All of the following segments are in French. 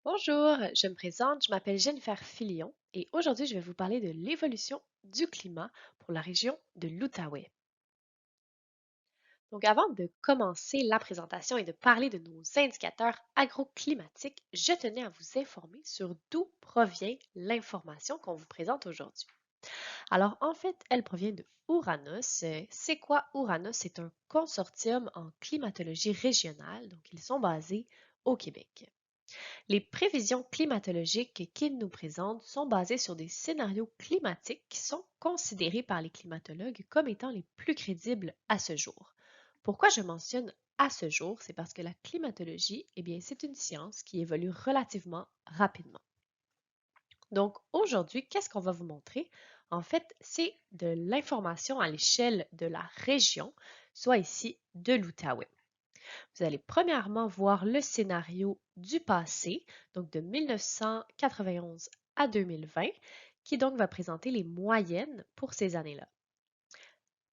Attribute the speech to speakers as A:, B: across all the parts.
A: Bonjour, je me présente, je m'appelle Jennifer Filion et aujourd'hui je vais vous parler de l'évolution du climat pour la région de l'Outaouais. Donc avant de commencer la présentation et de parler de nos indicateurs agroclimatiques, je tenais à vous informer sur d'où provient l'information qu'on vous présente aujourd'hui. Alors en fait, elle provient de Ouranos. C'est quoi Ouranos? C'est un consortium en climatologie régionale, donc ils sont basés au Québec. Les prévisions climatologiques qu'ils nous présentent sont basées sur des scénarios climatiques qui sont considérés par les climatologues comme étant les plus crédibles à ce jour. Pourquoi je mentionne à ce jour? C'est parce que la climatologie, eh bien, c'est une science qui évolue relativement rapidement. Donc aujourd'hui, qu'est-ce qu'on va vous montrer? En fait, c'est de l'information à l'échelle de la région, soit ici de l'Outaouais. Vous allez premièrement voir le scénario du passé, donc de 1991 à 2020, qui donc va présenter les moyennes pour ces années-là.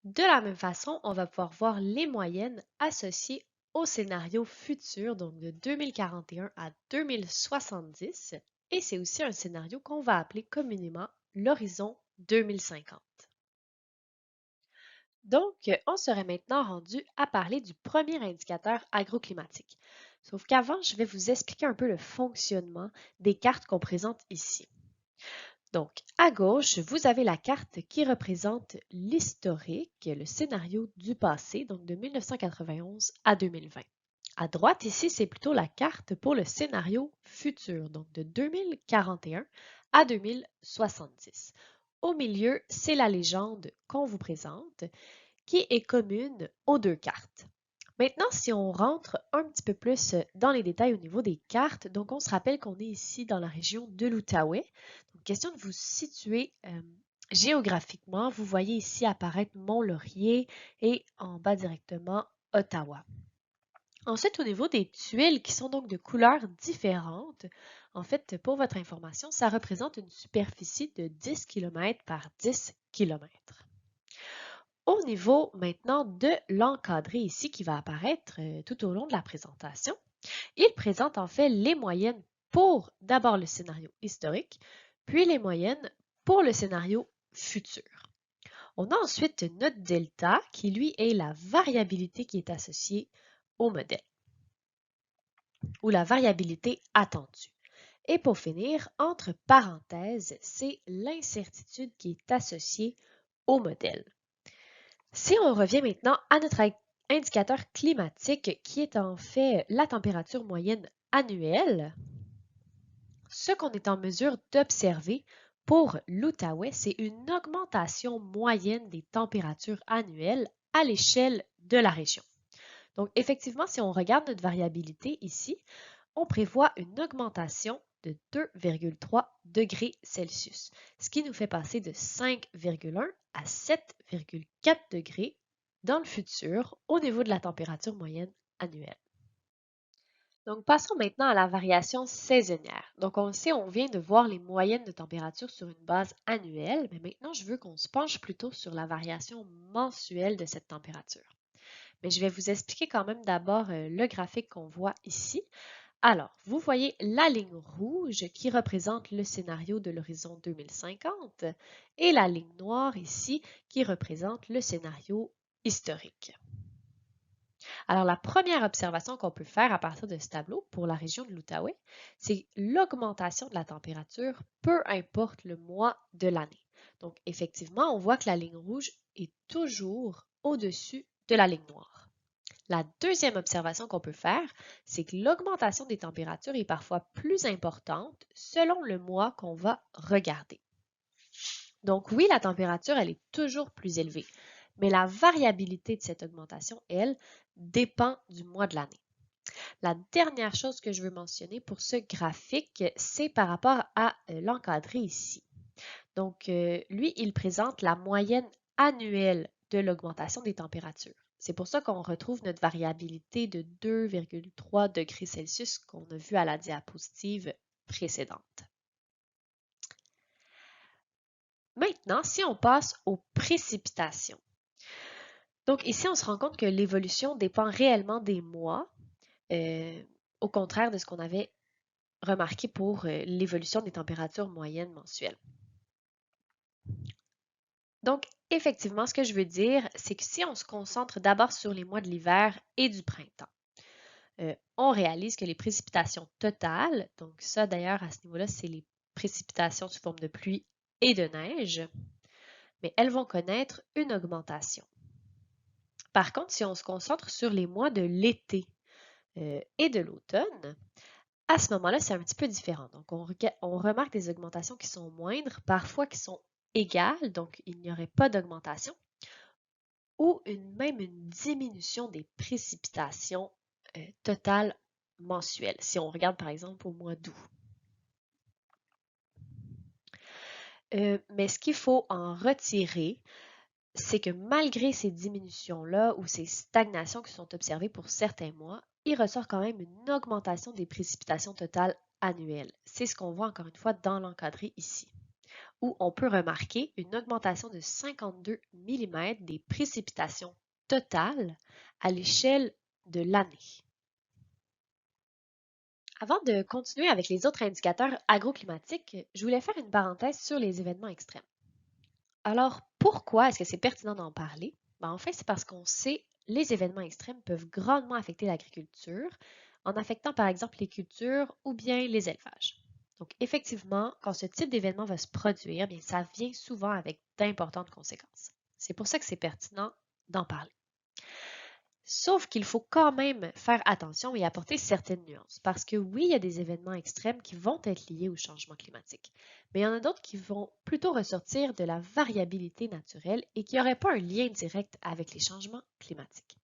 A: De la même façon, on va pouvoir voir les moyennes associées au scénario futur, donc de 2041 à 2070, et c'est aussi un scénario qu'on va appeler communément l'horizon 2050. Donc, on serait maintenant rendu à parler du premier indicateur agroclimatique. Sauf qu'avant, je vais vous expliquer un peu le fonctionnement des cartes qu'on présente ici. Donc, à gauche, vous avez la carte qui représente l'historique, le scénario du passé, donc de 1991 à 2020. À droite, ici, c'est plutôt la carte pour le scénario futur, donc de 2041 à 2070. Au milieu, c'est la légende qu'on vous présente qui est commune aux deux cartes. Maintenant, si on rentre un petit peu plus dans les détails au niveau des cartes, donc on se rappelle qu'on est ici dans la région de l'Outaouais. Donc, question de vous situer géographiquement. Vous voyez ici apparaître Mont-Laurier et en bas directement Ottawa. Ensuite, au niveau des tuiles qui sont donc de couleurs différentes, en fait, pour votre information, ça représente une superficie de 10 km par 10 km. Au niveau maintenant de l'encadré ici qui va apparaître tout au long de la présentation, il présente en fait les moyennes pour d'abord le scénario historique, puis les moyennes pour le scénario futur. On a ensuite notre delta qui lui est la variabilité qui est associée au modèle ou la variabilité attendue. Et pour finir, entre parenthèses, c'est l'incertitude qui est associée au modèle. Si on revient maintenant à notre indicateur climatique qui est en fait la température moyenne annuelle, ce qu'on est en mesure d'observer pour l'Outaouais, c'est une augmentation moyenne des températures annuelles à l'échelle de la région. Donc effectivement, si on regarde notre variabilité ici, on prévoit une augmentation de 2,3 degrés Celsius, ce qui nous fait passer de 5,1 à 7,4 degrés dans le futur au niveau de la température moyenne annuelle. Donc, passons maintenant à la variation saisonnière. Donc, on le sait, on vient de voir les moyennes de température sur une base annuelle, mais maintenant, je veux qu'on se penche plutôt sur la variation mensuelle de cette température. Mais je vais vous expliquer quand même d'abord le graphique qu'on voit ici. Alors, vous voyez la ligne rouge qui représente le scénario de l'horizon 2050 et la ligne noire ici qui représente le scénario historique. Alors, la première observation qu'on peut faire à partir de ce tableau pour la région de l'Outaouais, c'est l'augmentation de la température, peu importe le mois de l'année. Donc, effectivement, on voit que la ligne rouge est toujours au-dessus de la ligne noire. La deuxième observation qu'on peut faire, c'est que l'augmentation des températures est parfois plus importante selon le mois qu'on va regarder. Donc oui, la température, elle est toujours plus élevée, mais la variabilité de cette augmentation, elle, dépend du mois de l'année. La dernière chose que je veux mentionner pour ce graphique, c'est par rapport à l'encadré ici. Donc, lui, il présente la moyenne annuelle de l'augmentation des températures. C'est pour ça qu'on retrouve notre variabilité de 2,3 degrés Celsius qu'on a vu à la diapositive précédente. Maintenant, si on passe aux précipitations. Donc ici, on se rend compte que l'évolution dépend réellement des mois, au contraire de ce qu'on avait remarqué pour l'évolution des températures moyennes mensuelles. Donc, effectivement, ce que je veux dire, c'est que si on se concentre d'abord sur les mois de l'hiver et du printemps, on réalise que les précipitations totales, donc ça d'ailleurs à ce niveau-là, c'est les précipitations sous forme de pluie et de neige, mais elles vont connaître une augmentation. Par contre, si on se concentre sur les mois de l'été et de l'automne, à ce moment-là, c'est un petit peu différent. Donc, on remarque des augmentations qui sont moindres, parfois qui sont égales, donc il n'y aurait pas d'augmentation, ou même une diminution des précipitations totales mensuelles, si on regarde par exemple au mois d'août. Mais ce qu'il faut en retirer, c'est que malgré ces diminutions-là ou ces stagnations qui sont observées pour certains mois, il ressort quand même une augmentation des précipitations totales annuelles. C'est ce qu'on voit encore une fois dans l'encadré ici, où on peut remarquer une augmentation de 52 mm des précipitations totales à l'échelle de l'année. Avant de continuer avec les autres indicateurs agroclimatiques, je voulais faire une parenthèse sur les événements extrêmes. Alors, pourquoi est-ce que c'est pertinent d'en parler? En fait, c'est parce qu'on sait que les événements extrêmes peuvent grandement affecter l'agriculture, en affectant par exemple les cultures ou bien les élevages. Donc, effectivement, quand ce type d'événement va se produire, bien, ça vient souvent avec d'importantes conséquences. C'est pour ça que c'est pertinent d'en parler. Sauf qu'il faut quand même faire attention et apporter certaines nuances, parce que oui, il y a des événements extrêmes qui vont être liés au changement climatique, mais il y en a d'autres qui vont plutôt ressortir de la variabilité naturelle et qui n'auraient pas un lien direct avec les changements climatiques.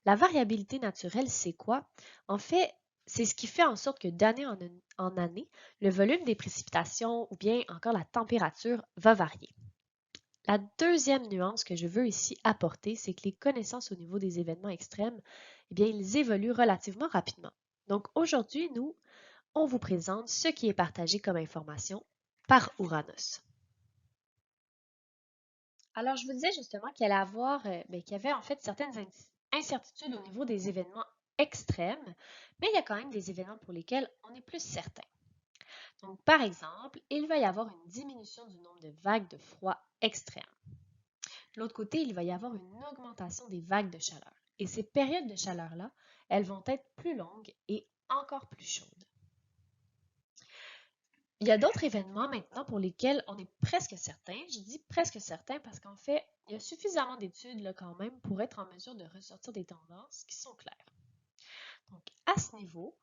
A: La variabilité naturelle, c'est quoi? En fait, c'est ce qui fait en sorte que d'année en année, le volume des précipitations ou bien encore la température va varier. La deuxième nuance que je veux ici apporter, c'est que les connaissances au niveau des événements extrêmes, eh bien, ils évoluent relativement rapidement. Donc aujourd'hui, nous, on vous présente ce qui est partagé comme information par Ouranos. Alors, je vous disais justement qu'il y avait en fait certaines incertitudes au niveau des événements extrêmes, mais il y a quand même des événements pour lesquels on est plus certain. Donc, par exemple, il va y avoir une diminution du nombre de vagues de froid extrêmes. De l'autre côté, il va y avoir une augmentation des vagues de chaleur. Et ces périodes de chaleur-là, elles vont être plus longues et encore plus chaudes. Il y a d'autres événements maintenant pour lesquels on est presque certain. Je dis presque certain parce qu'en fait, il y a suffisamment d'études là, quand même pour être en mesure de ressortir des tendances qui sont claires. Donc, à ce niveau,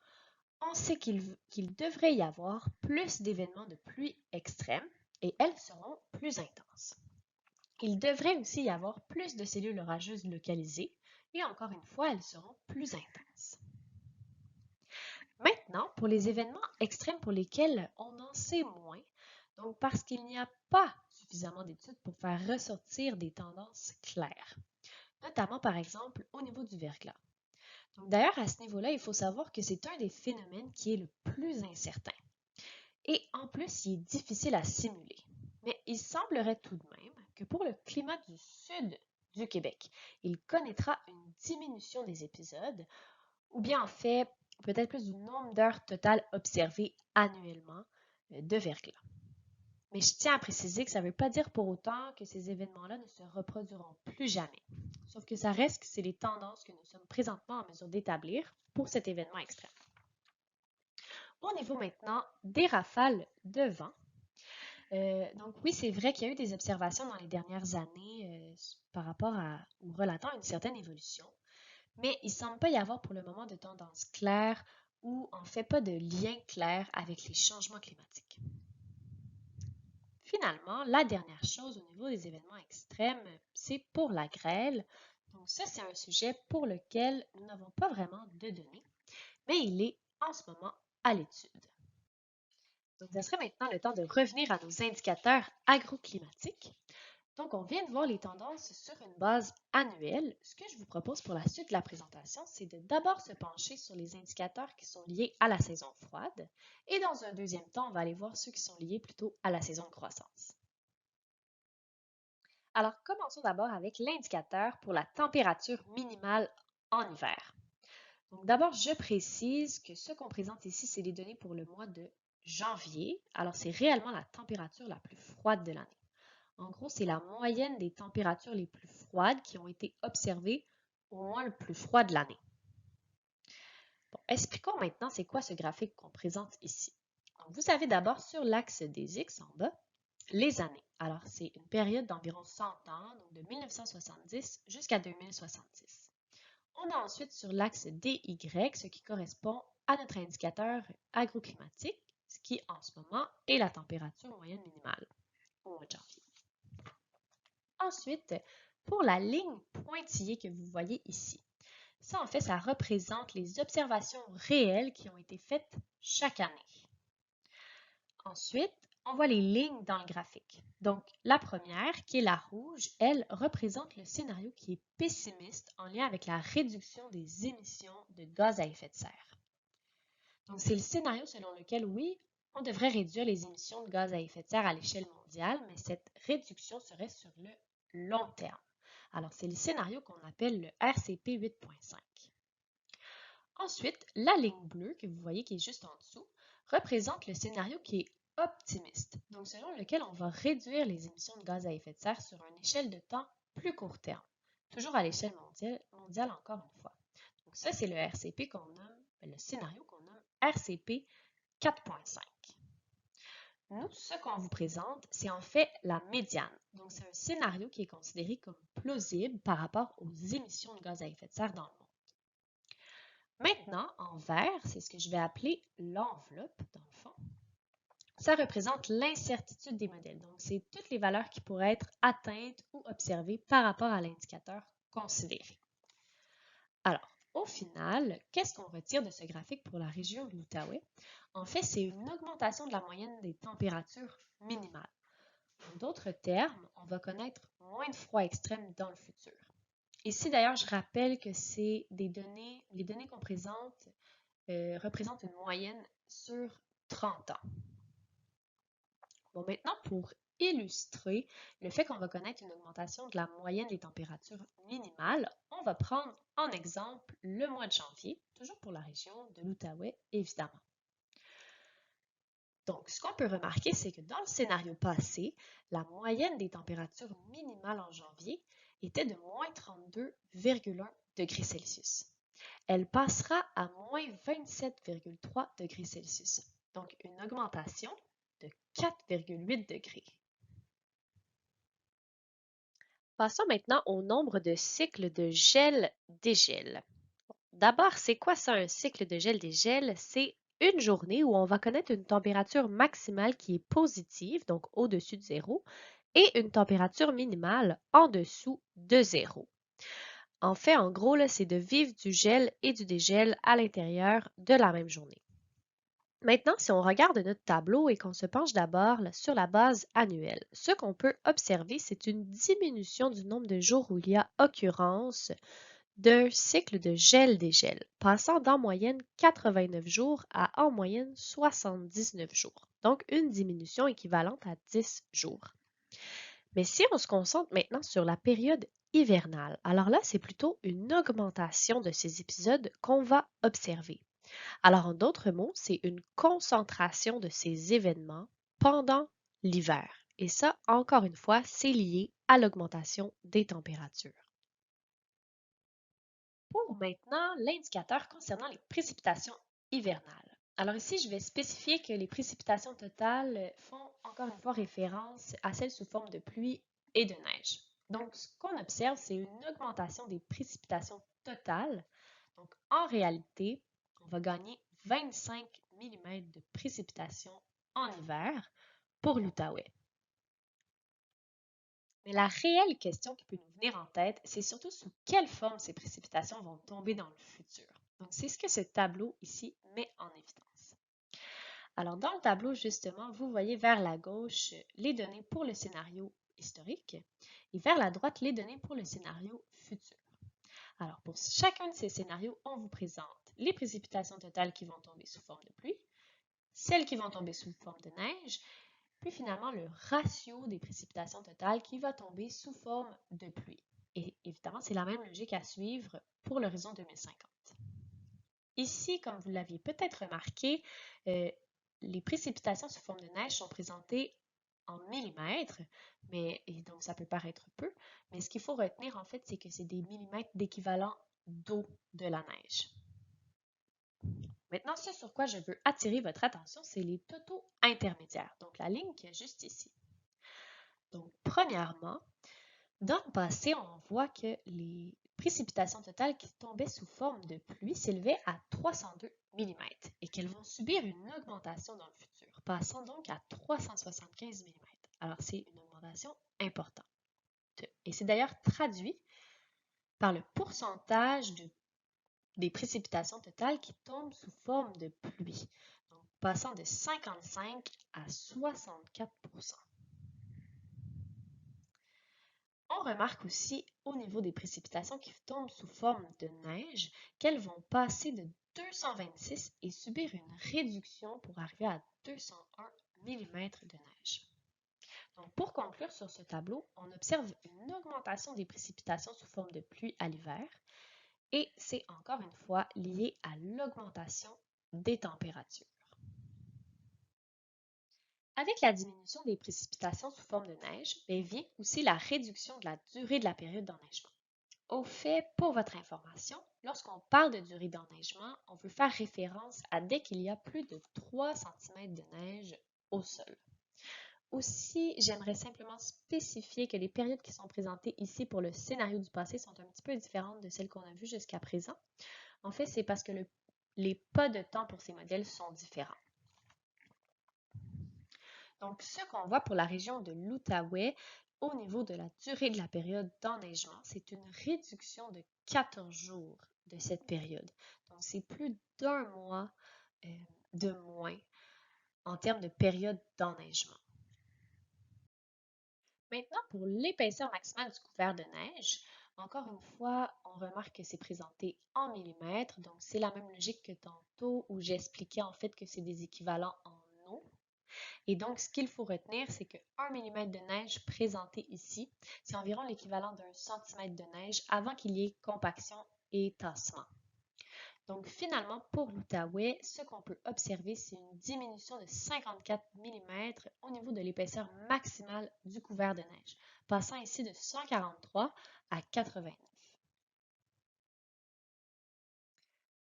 A: on sait qu'il devrait y avoir plus d'événements de pluie extrêmes et elles seront plus intenses. Il devrait aussi y avoir plus de cellules orageuses localisées et encore une fois, elles seront plus intenses. Maintenant, pour les événements extrêmes pour lesquels on en sait moins, donc parce qu'il n'y a pas suffisamment d'études pour faire ressortir des tendances claires, notamment par exemple au niveau du verglas. Donc d'ailleurs, à ce niveau-là, il faut savoir que c'est un des phénomènes qui est le plus incertain. Et en plus, il est difficile à simuler. Mais il semblerait tout de même que pour le climat du sud du Québec, il connaîtra une diminution des épisodes, ou bien en fait, peut-être plus du nombre d'heures totales observées annuellement de verglas. Mais je tiens à préciser que ça ne veut pas dire pour autant que ces événements-là ne se reproduiront plus jamais. Sauf que ça reste que c'est les tendances que nous sommes présentement en mesure d'établir pour cet événement extrême. Au niveau maintenant des rafales de vent, donc oui, c'est vrai qu'il y a eu des observations dans les dernières années par rapport ou relatant une certaine évolution, mais il ne semble pas y avoir pour le moment de tendance claire ou en fait pas de lien clair avec les changements climatiques. Finalement, la dernière chose au niveau des événements extrêmes, c'est pour la grêle. Donc ça, c'est un sujet pour lequel nous n'avons pas vraiment de données, mais il est en ce moment à l'étude. Donc, ça serait maintenant le temps de revenir à nos indicateurs agroclimatiques. Donc, on vient de voir les tendances sur une base annuelle. Ce que je vous propose pour la suite de la présentation, c'est de d'abord se pencher sur les indicateurs qui sont liés à la saison froide et dans un deuxième temps, on va aller voir ceux qui sont liés plutôt à la saison de croissance. Alors, commençons d'abord avec l'indicateur pour la température minimale en hiver. Donc d'abord, je précise que ce qu'on présente ici, c'est les données pour le mois de janvier. Alors c'est réellement la température la plus froide de l'année. En gros, c'est la moyenne des températures les plus froides qui ont été observées au mois le plus froid de l'année. Bon, expliquons maintenant c'est quoi ce graphique qu'on présente ici. Donc, vous avez d'abord sur l'axe des X en bas les années. Alors, c'est une période d'environ 100 ans, donc de 1970 jusqu'à 2070. On a ensuite sur l'axe DY ce qui correspond à notre indicateur agroclimatique, ce qui en ce moment est la température moyenne minimale au mois de janvier. Ensuite, pour la ligne pointillée que vous voyez ici, ça en fait, ça représente les observations réelles qui ont été faites chaque année. Ensuite, on voit les lignes dans le graphique. Donc, la première, qui est la rouge, elle représente le scénario qui est pessimiste en lien avec la réduction des émissions de gaz à effet de serre. Donc, c'est le scénario selon lequel, oui, on devrait réduire les émissions de gaz à effet de serre à l'échelle mondiale, mais cette réduction serait sur le long terme. Alors, c'est le scénario qu'on appelle le RCP 8.5. Ensuite, la ligne bleue que vous voyez qui est juste en dessous représente le scénario qui est optimiste, donc selon lequel on va réduire les émissions de gaz à effet de serre sur une échelle de temps plus court terme, toujours à l'échelle mondiale encore une fois. Donc ça, c'est le RCP qu'on nomme, le scénario qu'on nomme RCP 4.5. Nous, ce qu'on vous présente, c'est en fait la médiane. Donc, c'est un scénario qui est considéré comme plausible par rapport aux émissions de gaz à effet de serre dans le monde. Maintenant, en vert, c'est ce que je vais appeler l'enveloppe, dans le fond. Ça représente l'incertitude des modèles. Donc, c'est toutes les valeurs qui pourraient être atteintes ou observées par rapport à l'indicateur considéré. Alors, au final, qu'est-ce qu'on retire de ce graphique pour la région de l'Outaouais? En fait, c'est une augmentation de la moyenne des températures minimales. En d'autres termes, on va connaître moins de froid extrême dans le futur. Ici, d'ailleurs, je rappelle que c'est les données qu'on présente représentent une moyenne sur 30 ans. Bon, maintenant, pour illustrer le fait qu'on va connaître une augmentation de la moyenne des températures minimales, on va prendre en exemple le mois de janvier, toujours pour la région de l'Outaouais, évidemment. Donc, ce qu'on peut remarquer, c'est que dans le scénario passé, la moyenne des températures minimales en janvier était de moins 32,1 degrés Celsius. Elle passera à moins 27,3 degrés Celsius, donc une augmentation de 4,8 degrés. Passons maintenant au nombre de cycles de gel-dégel. D'abord, c'est quoi ça un cycle de gel-dégel? C'est une journée où on va connaître une température maximale qui est positive, donc au-dessus de zéro, et une température minimale en dessous de zéro. En fait, en gros, c'est de vivre du gel et du dégel à l'intérieur de la même journée. Maintenant, si on regarde notre tableau et qu'on se penche d'abord sur la base annuelle, ce qu'on peut observer, c'est une diminution du nombre de jours où il y a occurrence d'un cycle de gel-dégel, passant d'en moyenne 89 jours à en moyenne 79 jours, donc une diminution équivalente à 10 jours. Mais si on se concentre maintenant sur la période hivernale, alors là, c'est plutôt une augmentation de ces épisodes qu'on va observer. Alors, en d'autres mots, c'est une concentration de ces événements pendant l'hiver. Et ça, encore une fois, c'est lié à l'augmentation des températures. Pour maintenant, l'indicateur concernant les précipitations hivernales. Alors ici, je vais spécifier que les précipitations totales font encore une fois référence à celles sous forme de pluie et de neige. Donc, ce qu'on observe, c'est une augmentation des précipitations totales. Donc, en réalité, on va gagner 25 mm de précipitations en hiver pour l'Outaouais. Mais la réelle question qui peut nous venir en tête, c'est surtout sous quelle forme ces précipitations vont tomber dans le futur. Donc, c'est ce que ce tableau ici met en évidence. Alors, dans le tableau, justement, vous voyez vers la gauche les données pour le scénario historique et vers la droite les données pour le scénario futur. Alors, pour chacun de ces scénarios, on vous présente les précipitations totales qui vont tomber sous forme de pluie, celles qui vont tomber sous forme de neige, puis finalement le ratio des précipitations totales qui va tomber sous forme de pluie. Et évidemment, c'est la même logique à suivre pour l'horizon 2050. Ici, comme vous l'aviez peut-être remarqué, les précipitations sous forme de neige sont présentées en millimètres, et donc ça peut paraître peu, mais ce qu'il faut retenir en fait, c'est que c'est des millimètres d'équivalent d'eau de la neige. Maintenant, ce sur quoi je veux attirer votre attention, c'est les totaux intermédiaires, donc la ligne qui est juste ici. Donc, premièrement, dans le passé, on voit que les précipitations totales qui tombaient sous forme de pluie s'élevaient à 302 mm et qu'elles vont subir une augmentation dans le futur, passant donc à 375 mm. Alors, c'est une augmentation importante. Et c'est d'ailleurs traduit par le pourcentage des précipitations totales qui tombent sous forme de pluie, donc passant de 55 à 64 %. On remarque aussi au niveau des précipitations qui tombent sous forme de neige qu'elles vont passer de 226 et subir une réduction pour arriver à 201 mm de neige. Donc, pour conclure sur ce tableau, on observe une augmentation des précipitations sous forme de pluie à l'hiver et c'est encore une fois lié à l'augmentation des températures. Avec la diminution des précipitations sous forme de neige, vient aussi la réduction de la durée de la période d'enneigement. Au fait, pour votre information, lorsqu'on parle de durée d'enneigement, on veut faire référence à dès qu'il y a plus de 3 cm de neige au sol. Aussi, j'aimerais simplement spécifier que les périodes qui sont présentées ici pour le scénario du passé sont un petit peu différentes de celles qu'on a vues jusqu'à présent. En fait, c'est parce que les pas de temps pour ces modèles sont différents. Donc, ce qu'on voit pour la région de l'Outaouais, au niveau de la durée de la période d'enneigement, c'est une réduction de 14 jours de cette période. Donc, c'est plus d'un mois de moins en termes de période d'enneigement. Maintenant, pour l'épaisseur maximale du couvert de neige, encore une fois, on remarque que c'est présenté en millimètres, donc c'est la même logique que tantôt où j'expliquais en fait que c'est des équivalents en eau. Et donc, ce qu'il faut retenir, c'est que 1 mm de neige présenté ici, c'est environ l'équivalent d'un centimètre de neige avant qu'il y ait compaction et tassement. Donc, finalement, pour l'Outaouais, ce qu'on peut observer, c'est une diminution de 54 mm au niveau de l'épaisseur maximale du couvert de neige, passant ici de 143 à 89.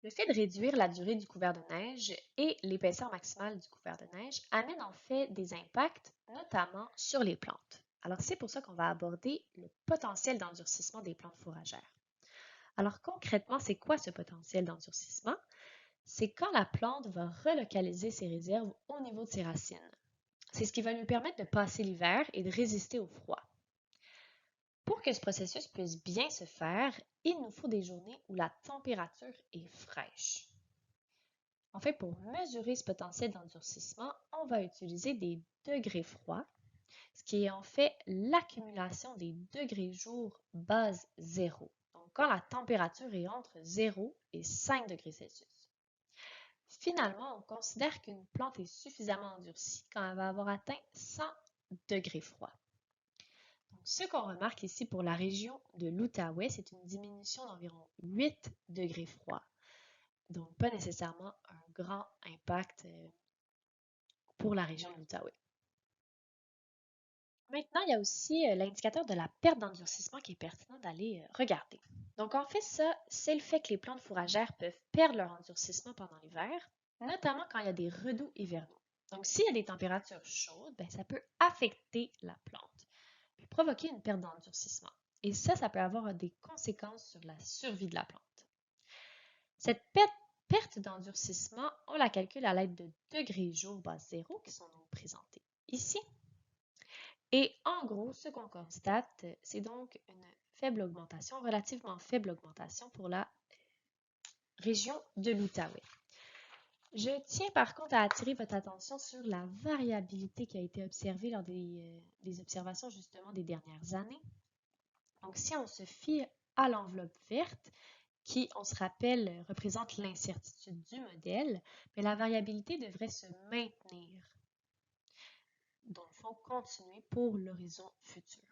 A: Le fait de réduire la durée du couvert de neige et l'épaisseur maximale du couvert de neige amène en fait des impacts, notamment sur les plantes. Alors c'est pour ça qu'on va aborder le potentiel d'endurcissement des plantes fourragères. Alors concrètement, c'est quoi ce potentiel d'endurcissement? C'est quand la plante va relocaliser ses réserves au niveau de ses racines. C'est ce qui va lui permettre de passer l'hiver et de résister au froid. Pour que ce processus puisse bien se faire, il nous faut des journées où la température est fraîche. En fait, pour mesurer ce potentiel d'endurcissement, on va utiliser des degrés froids, ce qui est en fait l'accumulation des degrés jours base 0. Donc, quand la température est entre 0 et 5 degrés Celsius. Finalement, on considère qu'une plante est suffisamment endurcie quand elle va avoir atteint 100 degrés froids. Donc, ce qu'on remarque ici pour la région de l'Outaouais, c'est une diminution d'environ 8 degrés froids. Donc, pas nécessairement un grand impact pour la région de l'Outaouais. Maintenant, il y a aussi l'indicateur de la perte d'endurcissement qui est pertinent d'aller regarder. Donc, en fait, ça, c'est le fait que les plantes fourragères peuvent perdre leur endurcissement pendant l'hiver, notamment quand il y a des redoux hivernaux. Donc, s'il y a des températures chaudes, ça peut affecter la plante, puis provoquer une perte d'endurcissement. Et ça peut avoir des conséquences sur la survie de la plante. Cette perte d'endurcissement, on la calcule à l'aide de degrés jours base 0 qui sont donc présentés ici. Et en gros, ce qu'on constate, c'est donc une faible augmentation, relativement faible augmentation pour la région de l'Outaouais. Je tiens par contre à attirer votre attention sur la variabilité qui a été observée lors des observations justement des dernières années. Donc si on se fie à l'enveloppe verte, qui, on se rappelle, représente l'incertitude du modèle, mais la variabilité devrait se maintenir. Donc, il faut continuer pour l'horizon futur.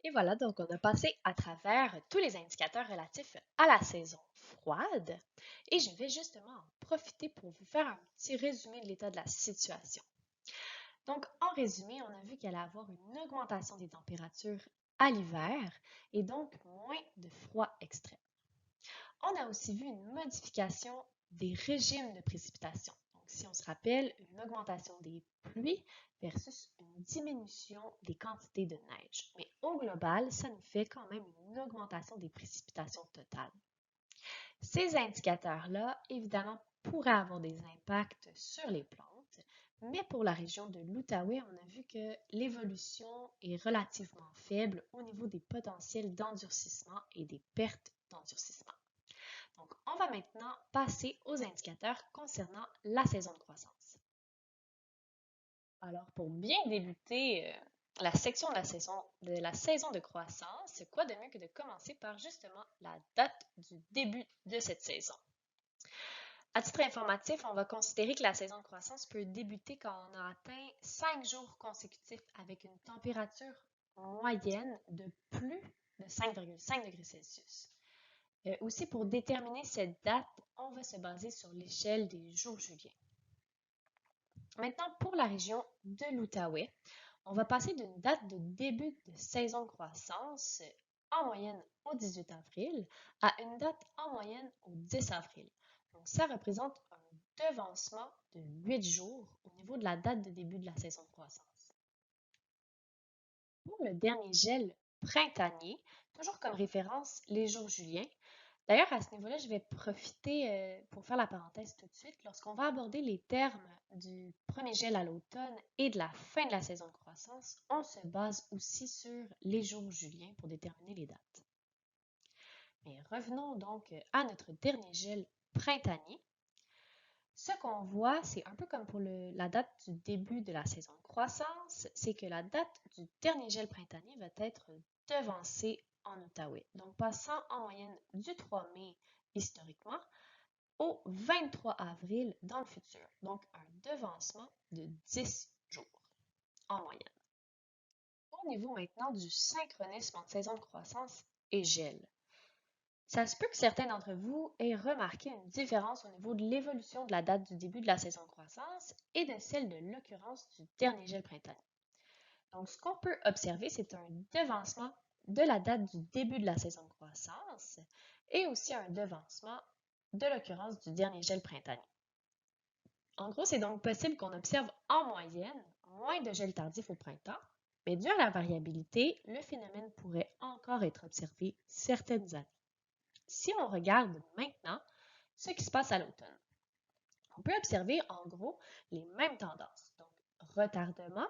A: Et voilà, donc on a passé à travers tous les indicateurs relatifs à la saison froide et je vais justement en profiter pour vous faire un petit résumé de l'état de la situation. Donc, en résumé, on a vu qu'il allait avoir une augmentation des températures à l'hiver et donc moins de froid extrême. On a aussi vu une modification des régimes de précipitation. Donc, si on se rappelle, une augmentation des pluies versus une diminution des quantités de neige. Mais au global, ça nous fait quand même une augmentation des précipitations totales. Ces indicateurs-là, évidemment, pourraient avoir des impacts sur les plantes, mais pour la région de l'Outaouais, on a vu que l'évolution est relativement faible au niveau des potentiels d'endurcissement et des pertes d'endurcissement. Donc, on va maintenant passer aux indicateurs concernant la saison de croissance. Alors, pour bien débuter la section de la saison de croissance, quoi de mieux que de commencer par justement la date du début de cette saison. À titre informatif, on va considérer que la saison de croissance peut débuter quand on a atteint 5 jours consécutifs avec une température moyenne de plus de 5,5 degrés Celsius. Aussi, pour déterminer cette date, on va se baser sur l'échelle des jours juliens. Maintenant, pour la région de l'Outaouais, on va passer d'une date de début de saison de croissance en moyenne au 18 avril à une date en moyenne au 10 avril. Donc, ça représente un devancement de 8 jours au niveau de la date de début de la saison de croissance. Pour le dernier gel printanier, toujours comme référence les jours juliens. D'ailleurs, à ce niveau-là, je vais profiter pour faire la parenthèse tout de suite. Lorsqu'on va aborder les termes du premier gel à l'automne et de la fin de la saison de croissance, on se base aussi sur les jours juliens pour déterminer les dates. Mais revenons donc à notre dernier gel printanier. Ce qu'on voit, c'est un peu comme pour la date du début de la saison de croissance, c'est que la date du dernier gel printanier va être devancée en Outaouais. Donc, passant en moyenne du 3 mai historiquement au 23 avril dans le futur. Donc, un devancement de 10 jours en moyenne. Au niveau maintenant du synchronisme entre saison de croissance et gel. Ça se peut que certains d'entre vous aient remarqué une différence au niveau de l'évolution de la date du début de la saison de croissance et de celle de l'occurrence du dernier gel printanier. Donc, ce qu'on peut observer, c'est un devancement de la date du début de la saison de croissance et aussi un devancement de l'occurrence du dernier gel printanier. En gros, c'est donc possible qu'on observe en moyenne moins de gel tardif au printemps, mais dû à la variabilité, le phénomène pourrait encore être observé certaines années. Si on regarde maintenant ce qui se passe à l'automne, on peut observer en gros les mêmes tendances. Donc, retardement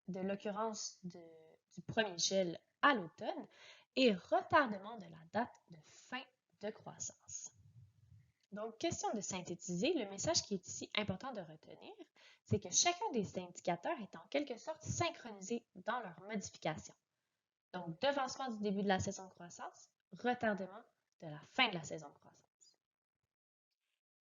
A: de l'occurrence du premier gel à l'automne et retardement de la date de fin de croissance. Donc, question de synthétiser, le message qui est ici important de retenir, c'est que chacun des indicateurs est en quelque sorte synchronisé dans leur modification. Donc, devancement du début de la saison de croissance, retardement de la fin de la saison de croissance.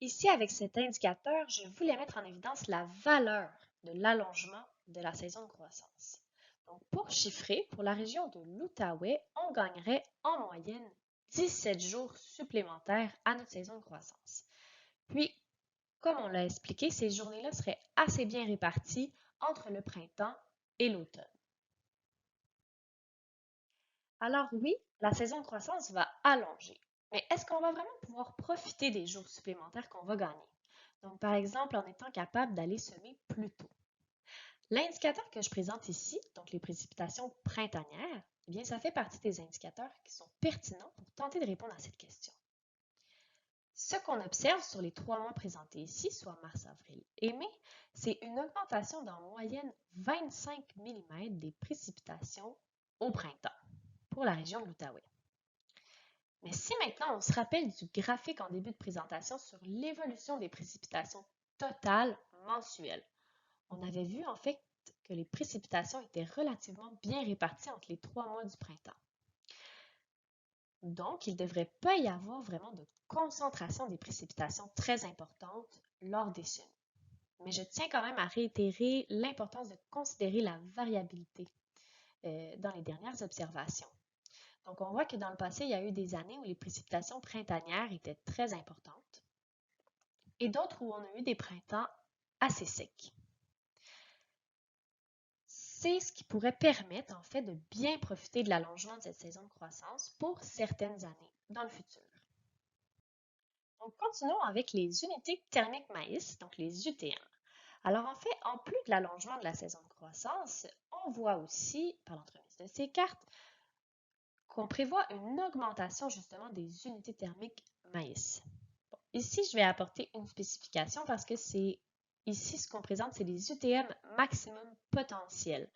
A: Ici, avec cet indicateur, je voulais mettre en évidence la valeur de l'allongement de la saison de croissance. Donc, pour chiffrer, pour la région de l'Outaouais, on gagnerait en moyenne 17 jours supplémentaires à notre saison de croissance. Puis, comme on l'a expliqué, ces journées-là seraient assez bien réparties entre le printemps et l'automne. Alors oui, la saison de croissance va allonger. Mais est-ce qu'on va vraiment pouvoir profiter des jours supplémentaires qu'on va gagner? Donc, par exemple, en étant capable d'aller semer plus tôt. L'indicateur que je présente ici, donc les précipitations printanières, eh bien, ça fait partie des indicateurs qui sont pertinents pour tenter de répondre à cette question. Ce qu'on observe sur les 3 mois présentés ici, soit mars, avril et mai, c'est une augmentation d'en moyenne 25 mm des précipitations au printemps pour la région de l'Outaouais. Mais si maintenant on se rappelle du graphique en début de présentation sur l'évolution des précipitations totales mensuelles, on avait vu en fait que les précipitations étaient relativement bien réparties entre les 3 mois du printemps. Donc, il ne devrait pas y avoir vraiment de concentration des précipitations très importantes lors des semis. Mais je tiens quand même à réitérer l'importance de considérer la variabilité dans les dernières observations. Donc, on voit que dans le passé, il y a eu des années où les précipitations printanières étaient très importantes et d'autres où on a eu des printemps assez secs. C'est ce qui pourrait permettre en fait de bien profiter de l'allongement de cette saison de croissance pour certaines années dans le futur. Donc, continuons avec les unités thermiques maïs, donc les UTM. Alors en fait, en plus de l'allongement de la saison de croissance, on voit aussi, par l'entremise de ces cartes, qu'on prévoit une augmentation justement des unités thermiques maïs. Bon, ici, je vais apporter une spécification parce que c'est ici ce qu'on présente, c'est les UTM maximum potentiel.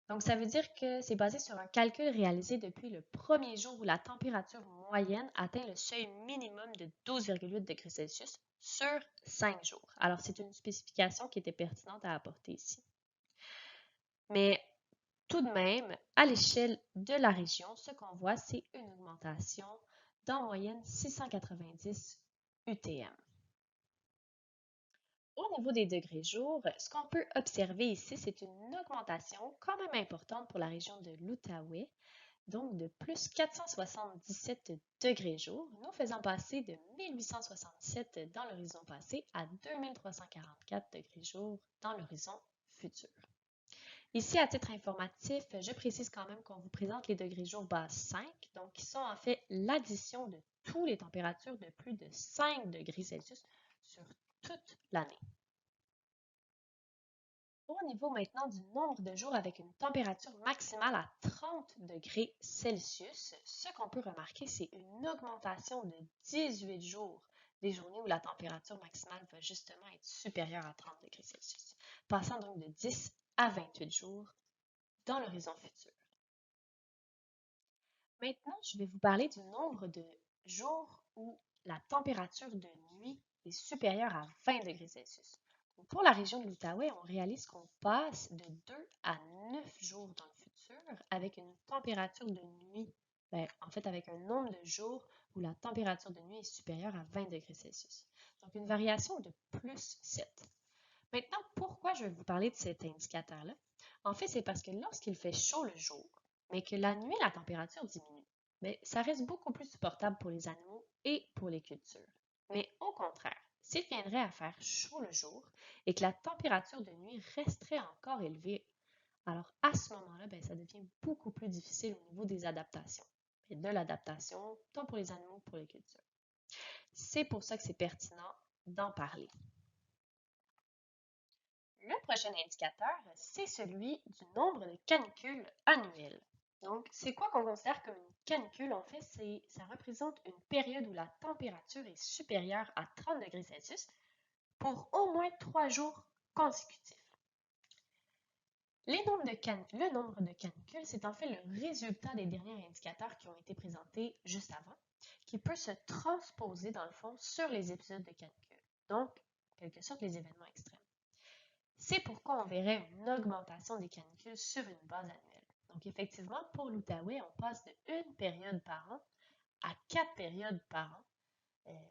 A: Donc, ça veut dire que c'est basé sur un calcul réalisé depuis le premier jour où la température moyenne atteint le seuil minimum de 12,8 degrés Celsius sur 5 jours. Alors, c'est une spécification qui était pertinente à apporter ici. Mais tout de même, à l'échelle de la région, ce qu'on voit, c'est une augmentation d'en moyenne 690 UTM. Au niveau des degrés jour, ce qu'on peut observer ici, c'est une augmentation quand même importante pour la région de l'Outaouais, donc de plus 477 degrés jour, nous faisant passer de 1867 dans l'horizon passé à 2344 degrés jour dans l'horizon futur. Ici, à titre informatif, je précise quand même qu'on vous présente les degrés jour base 5, donc qui sont en fait l'addition de toutes les températures de plus de 5 degrés Celsius sur toute l'année. Au niveau maintenant du nombre de jours avec une température maximale à 30 degrés Celsius, ce qu'on peut remarquer, c'est une augmentation de 18 jours des journées où la température maximale va justement être supérieure à 30 degrés Celsius, passant donc de 10 à 28 jours dans l'horizon futur. Maintenant, je vais vous parler du nombre de jours où la température de nuit est supérieure à 20 degrés Celsius. Donc, pour la région de l'Outaouais, on réalise qu'on passe de 2 à 9 jours dans le futur avec une température de nuit, en fait avec un nombre de jours où la température de nuit est supérieure à 20 degrés Celsius. Donc une variation de plus 7. Maintenant, pourquoi je vais vous parler de cet indicateur-là? En fait, c'est parce que lorsqu'il fait chaud le jour, mais que la nuit, la température diminue, mais ça reste beaucoup plus supportable pour les animaux et pour les cultures. Mais au contraire, s'il viendrait à faire chaud le jour et que la température de nuit resterait encore élevée, alors à ce moment-là, ça devient beaucoup plus difficile au niveau des adaptations. Et de l'adaptation, tant pour les animaux que pour les cultures. C'est pour ça que c'est pertinent d'en parler. Le prochain indicateur, c'est celui du nombre de canicules annuelles. Donc, c'est quoi qu'on considère comme une canicule? En fait, ça représente une période où la température est supérieure à 30 degrés Celsius pour au moins 3 jours consécutifs. Le nombre de canicules, c'est en fait le résultat des derniers indicateurs qui ont été présentés juste avant, qui peut se transposer dans le fond sur les épisodes de canicule. Donc, en quelque sorte, les événements extrêmes. C'est pourquoi on verrait une augmentation des canicules sur une base annuelle. Donc effectivement, pour l'Outaouais, on passe de une période par an à 4 périodes par an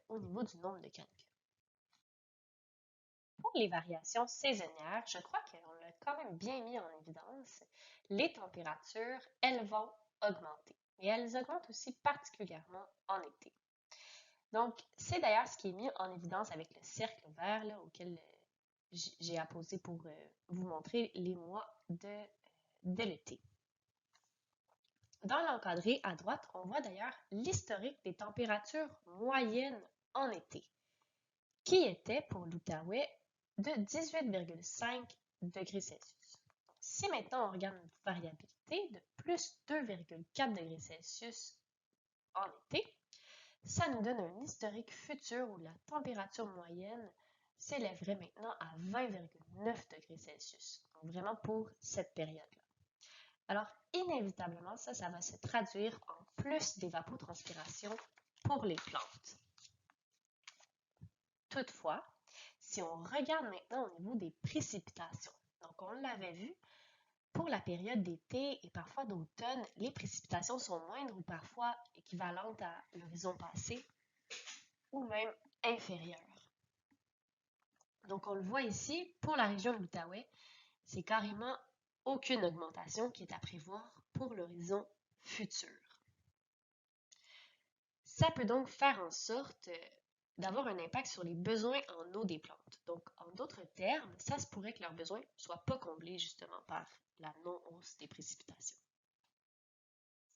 A: au niveau du nombre de canicules. Pour les variations saisonnières, je crois qu'on l'a quand même bien mis en évidence. Les températures, elles vont augmenter. Et elles augmentent aussi particulièrement en été. Donc, c'est d'ailleurs ce qui est mis en évidence avec le cercle vert là, auquel j'ai apposé pour vous montrer les mois de l'été. Dans l'encadré à droite, on voit d'ailleurs l'historique des températures moyennes en été, qui était pour l'Outaouais de 18,5 degrés Celsius. Si maintenant on regarde une variabilité de plus 2,4 degrés Celsius en été, ça nous donne un historique futur où la température moyenne s'élèverait maintenant à 20,9 degrés Celsius. Donc vraiment pour cette période-là. Alors, inévitablement, ça va se traduire en plus d'évapotranspiration pour les plantes. Toutefois, si on regarde maintenant au niveau des précipitations, donc on l'avait vu, pour la période d'été et parfois d'automne, les précipitations sont moindres ou parfois équivalentes à l'horizon passé ou même inférieures. Donc on le voit ici, pour la région de l'Outaouais, c'est carrément aucune augmentation qui est à prévoir pour l'horizon futur. Ça peut donc faire en sorte d'avoir un impact sur les besoins en eau des plantes. Donc, en d'autres termes, ça se pourrait que leurs besoins ne soient pas comblés justement par la non-hausse des précipitations.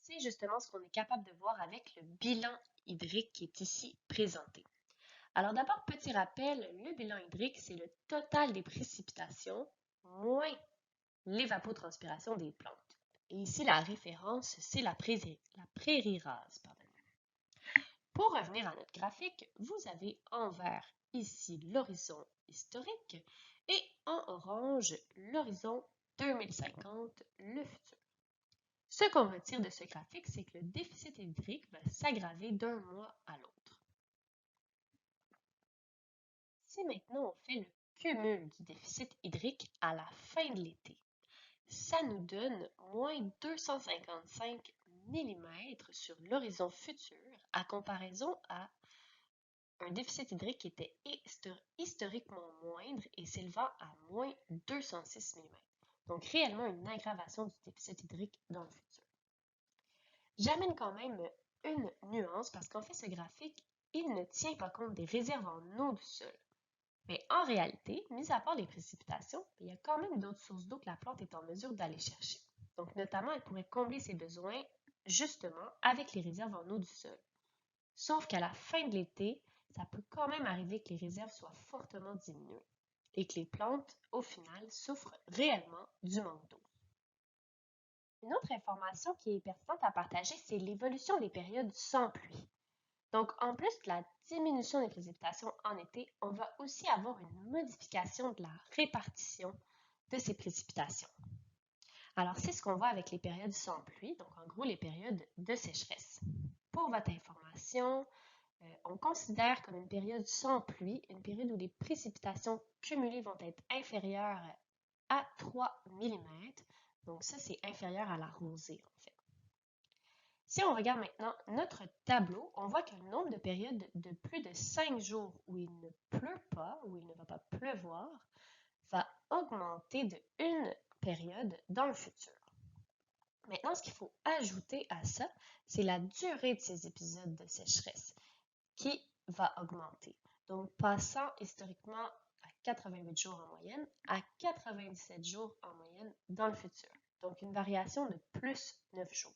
A: C'est justement ce qu'on est capable de voir avec le bilan hydrique qui est ici présenté. Alors d'abord, petit rappel, le bilan hydrique, c'est le total des précipitations moins l'évapotranspiration des plantes. Et ici, la référence, c'est la prairie rase. Pour revenir à notre graphique, vous avez en vert ici l'horizon historique et en orange l'horizon 2050, le futur. Ce qu'on retire de ce graphique, c'est que le déficit hydrique va s'aggraver d'un mois à l'autre. Si maintenant on fait le cumul du déficit hydrique à la fin de l'été, ça nous donne moins 255 mm sur l'horizon futur à comparaison à un déficit hydrique qui était historiquement moindre et s'élevant à moins 206 mm. Donc réellement une aggravation du déficit hydrique dans le futur. J'amène quand même une nuance parce qu'en fait ce graphique, il ne tient pas compte des réserves en eau du sol. Mais en réalité, mis à part les précipitations, il y a quand même d'autres sources d'eau que la plante est en mesure d'aller chercher. Donc notamment, elle pourrait combler ses besoins justement avec les réserves en eau du sol. Sauf qu'à la fin de l'été, ça peut quand même arriver que les réserves soient fortement diminuées et que les plantes, au final, souffrent réellement du manque d'eau. Une autre information qui est pertinente à partager, c'est l'évolution des périodes sans pluie. Donc, en plus de la diminution des précipitations en été, on va aussi avoir une modification de la répartition de ces précipitations. Alors, c'est ce qu'on voit avec les périodes sans pluie, donc en gros les périodes de sécheresse. Pour votre information, on considère comme une période sans pluie une période où les précipitations cumulées vont être inférieures à 3 mm. Donc ça, c'est inférieur à la rosée en fait. Si on regarde maintenant notre tableau, on voit que le nombre de périodes de plus de 5 jours où il ne pleut pas, où il ne va pas pleuvoir, va augmenter de une période dans le futur. Maintenant, ce qu'il faut ajouter à ça, c'est la durée de ces épisodes de sécheresse qui va augmenter. Donc, passant historiquement à 88 jours en moyenne à 97 jours en moyenne dans le futur. Donc, une variation de plus 9 jours.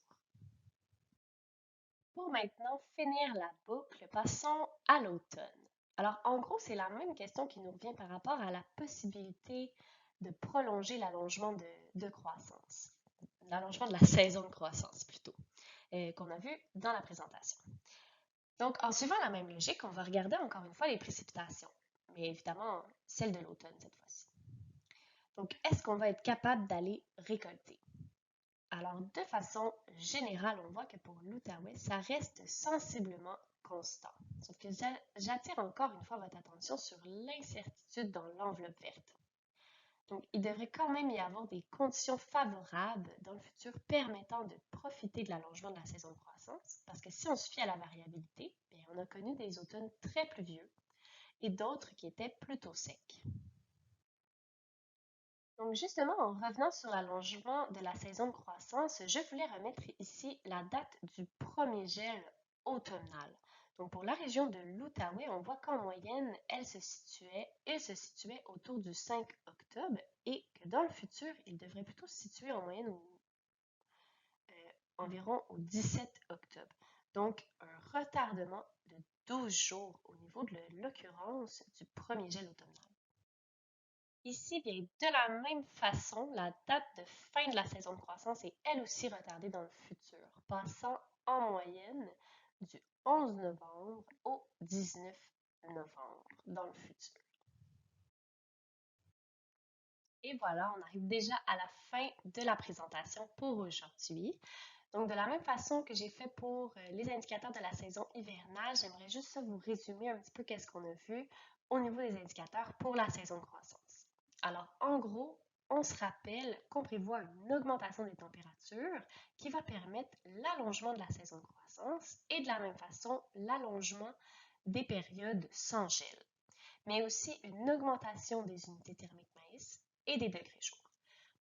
A: Pour maintenant finir la boucle, passons à l'automne. Alors, en gros, c'est la même question qui nous revient par rapport à la possibilité de prolonger l'allongement de croissance, l'allongement de la saison de croissance plutôt, qu'on a vu dans la présentation. Donc, en suivant la même logique, on va regarder encore une fois les précipitations, mais évidemment celles de l'automne cette fois-ci. Donc, est-ce qu'on va être capable d'aller récolter? Alors, de façon générale, on voit que pour l'Outaouais, ça reste sensiblement constant. Sauf que j'attire encore une fois votre attention sur l'incertitude dans l'enveloppe verte. Donc, il devrait quand même y avoir des conditions favorables dans le futur permettant de profiter de l'allongement de la saison de croissance, parce que si on se fie à la variabilité, bien, on a connu des automnes très pluvieux et d'autres qui étaient plutôt secs. Donc justement, en revenant sur l'allongement de la saison de croissance, je voulais remettre ici la date du premier gel automnal. Donc pour la région de l'Outaouais, on voit qu'en moyenne, il se situait autour du 5 octobre et que dans le futur, il devrait plutôt se situer en moyenne environ au 17 octobre. Donc un retardement de 12 jours au niveau de l'occurrence du premier gel automnal. Ici, bien, de la même façon, la date de fin de la saison de croissance est elle aussi retardée dans le futur, passant en moyenne du 11 novembre au 19 novembre dans le futur. Et voilà, on arrive déjà à la fin de la présentation pour aujourd'hui. Donc, de la même façon que j'ai fait pour les indicateurs de la saison hivernale, j'aimerais juste vous résumer un petit peu qu'est-ce qu'on a vu au niveau des indicateurs pour la saison de croissance. Alors, en gros, on se rappelle qu'on prévoit une augmentation des températures qui va permettre l'allongement de la saison de croissance et de la même façon l'allongement des périodes sans gel, mais aussi une augmentation des unités thermiques maïs et des degrés chauds.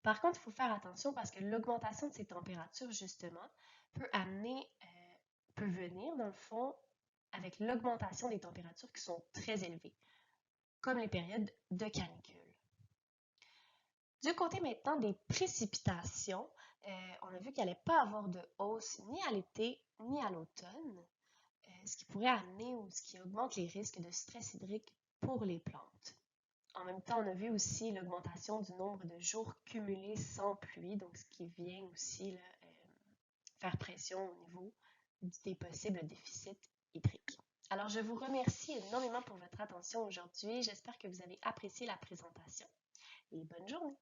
A: Par contre, il faut faire attention parce que l'augmentation de ces températures, justement, peut peut venir, dans le fond, avec l'augmentation des températures qui sont très élevées, comme les périodes de canicule. Du côté maintenant des précipitations, on a vu qu'il n'allait pas avoir de hausse ni à l'été ni à l'automne, ce qui pourrait amener ou ce qui augmente les risques de stress hydrique pour les plantes. En même temps, on a vu aussi l'augmentation du nombre de jours cumulés sans pluie, donc ce qui vient aussi là, faire pression au niveau des possibles déficits hydriques. Alors, je vous remercie énormément pour votre attention aujourd'hui. J'espère que vous avez apprécié la présentation et bonne journée!